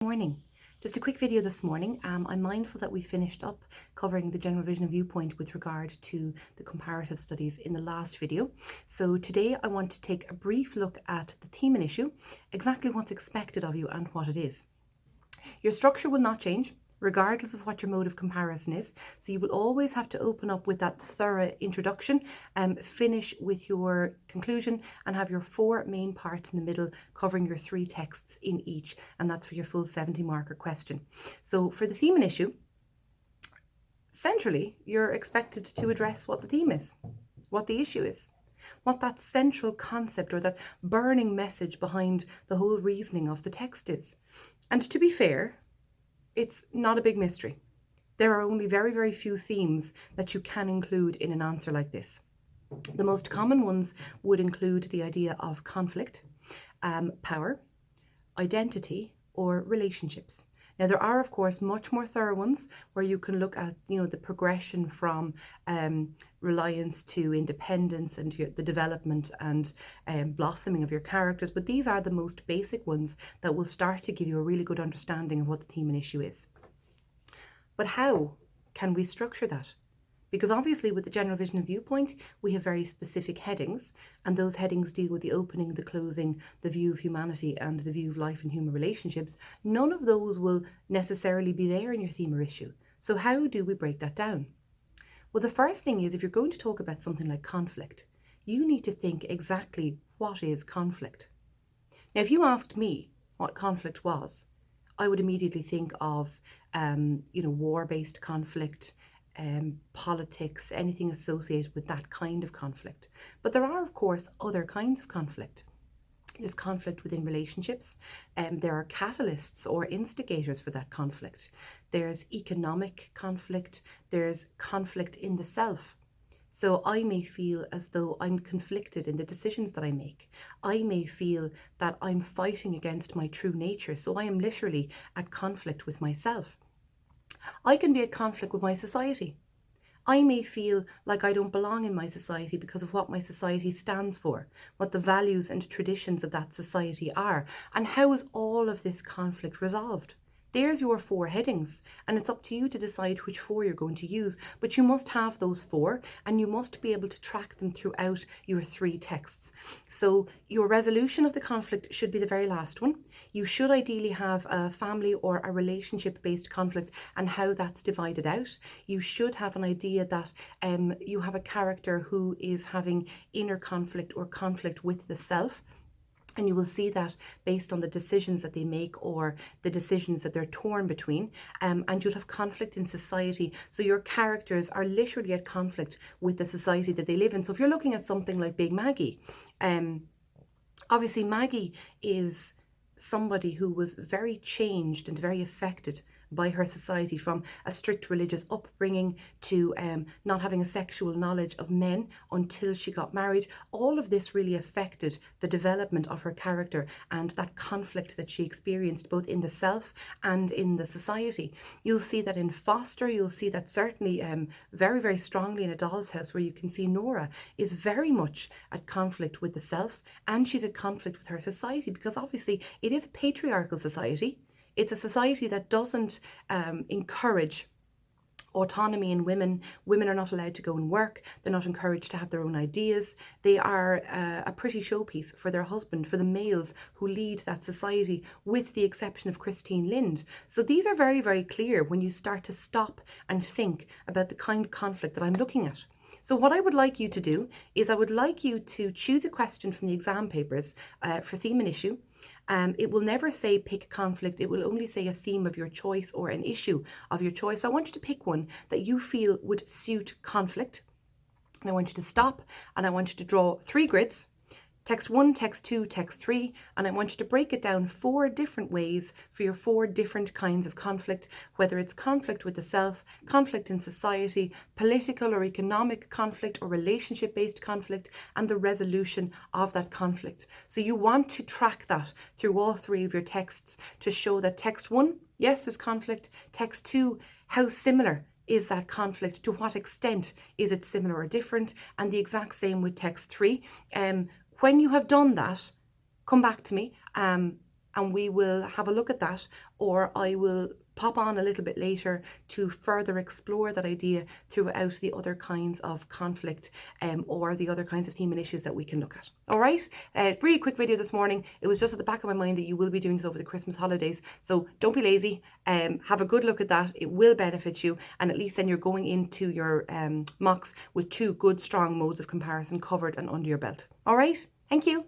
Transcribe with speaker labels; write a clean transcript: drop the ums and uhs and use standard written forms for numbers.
Speaker 1: Morning. Just a quick video this morning. I'm mindful that we finished up covering the general vision and viewpoint with regard to the comparative studies in the last video. So today I want to take a brief look at the theme and issue, exactly what's expected of you and what it is. Your structure will not change, regardless of what your mode of comparison is. So you will always have to open up with that thorough introduction, finish with your conclusion, and have your four main parts in the middle covering your three texts in each. And that's for your full 70 marker question. So for the theme and issue, centrally, you're expected to address what the theme is, what the issue is, what that central concept or that burning message behind the whole reasoning of the text is. And to be fair, it's not a big mystery. There are only very, very few themes that you can include in an answer like this. The most common ones would include the idea of conflict, power, identity, or relationships. Now, there are, of course, much more thorough ones where you can look at, the progression from reliance to independence and the development and blossoming of your characters. But these are the most basic ones that will start to give you a really good understanding of what the theme and issue is. But how can we structure that? Because obviously with the general vision and viewpoint, we have very specific headings, and those headings deal with the opening, the closing, the view of humanity, and the view of life and human relationships. None of those will necessarily be there in your theme or issue. So how do we break that down? Well, the first thing is, if you're going to talk about something like conflict, you need to think exactly what is conflict. Now, if you asked me what conflict was, I would immediately think of, war-based conflict, politics, anything associated with that kind of conflict. But there are, of course, other kinds of conflict. There's conflict within relationships. There are catalysts or instigators for that conflict. There's economic conflict. There's conflict in the self. So I may feel as though I'm conflicted in the decisions that I make. I may feel that I'm fighting against my true nature. So I am literally at conflict with myself. I can be at conflict with my society. I may feel like I don't belong in my society because of what my society stands for, what the values and traditions of that society are, and how is all of this conflict resolved? There's your four headings, and it's up to you to decide which four you're going to use, but you must have those four, and you must be able to track them throughout your three texts. So your resolution of the conflict should be the very last one. You should ideally have a family or a relationship-based conflict and how that's divided out. You should have an idea that you have a character who is having inner conflict or conflict with the self. And you will see that based on the decisions that they make or the decisions that they're torn between. And you'll have conflict in society. So your characters are literally at conflict with the society that they live in. So if you're looking at something like Big Maggie, obviously Maggie is somebody who was very changed and very affected by her society, from a strict religious upbringing to not having a sexual knowledge of men until she got married. All of this really affected the development of her character and that conflict that she experienced both in the self and in the society. You'll see that in Foster, you'll see that certainly very, very strongly in A Doll's House, where you can see Nora is very much at conflict with the self, and she's at conflict with her society, because obviously it is a patriarchal society. It's a society that doesn't encourage autonomy in women. Women are not allowed to go and work. They're not encouraged to have their own ideas. They are a pretty showpiece for their husband, for the males who lead that society, with the exception of Christine Lind. So these are very, very clear when you start to stop and think about the kind of conflict that I'm looking at. So what I would like you to do is I would like you to choose a question from the exam papers for theme and issue. It will never say pick conflict. It will only say a theme of your choice or an issue of your choice. So I want you to pick one that you feel would suit conflict. And I want you to stop, and I want you to draw 3 grids. Text 1, text 2, text 3, and I want you to break it down 4 different ways for your 4 different kinds of conflict, whether it's conflict with the self, conflict in society, political or economic conflict, or relationship-based conflict, and the resolution of that conflict. So you want to track that through all 3 of your texts to show that text 1, yes, there's conflict. Text 2, how similar is that conflict? To what extent is it similar or different? And the exact same with text 3. When you have done that, come back to me and and we will have a look at that, or I will pop on a little bit later to further explore that idea throughout the other kinds of conflict or the other kinds of theme and issues that we can look at. All right, really quick video this morning. It was just at the back of my mind that you will be doing this over the Christmas holidays, so don't be lazy. Have a good look at that. It will benefit you, and at least then you're going into your mocks with two good strong modes of comparison covered and under your belt. All right, thank you.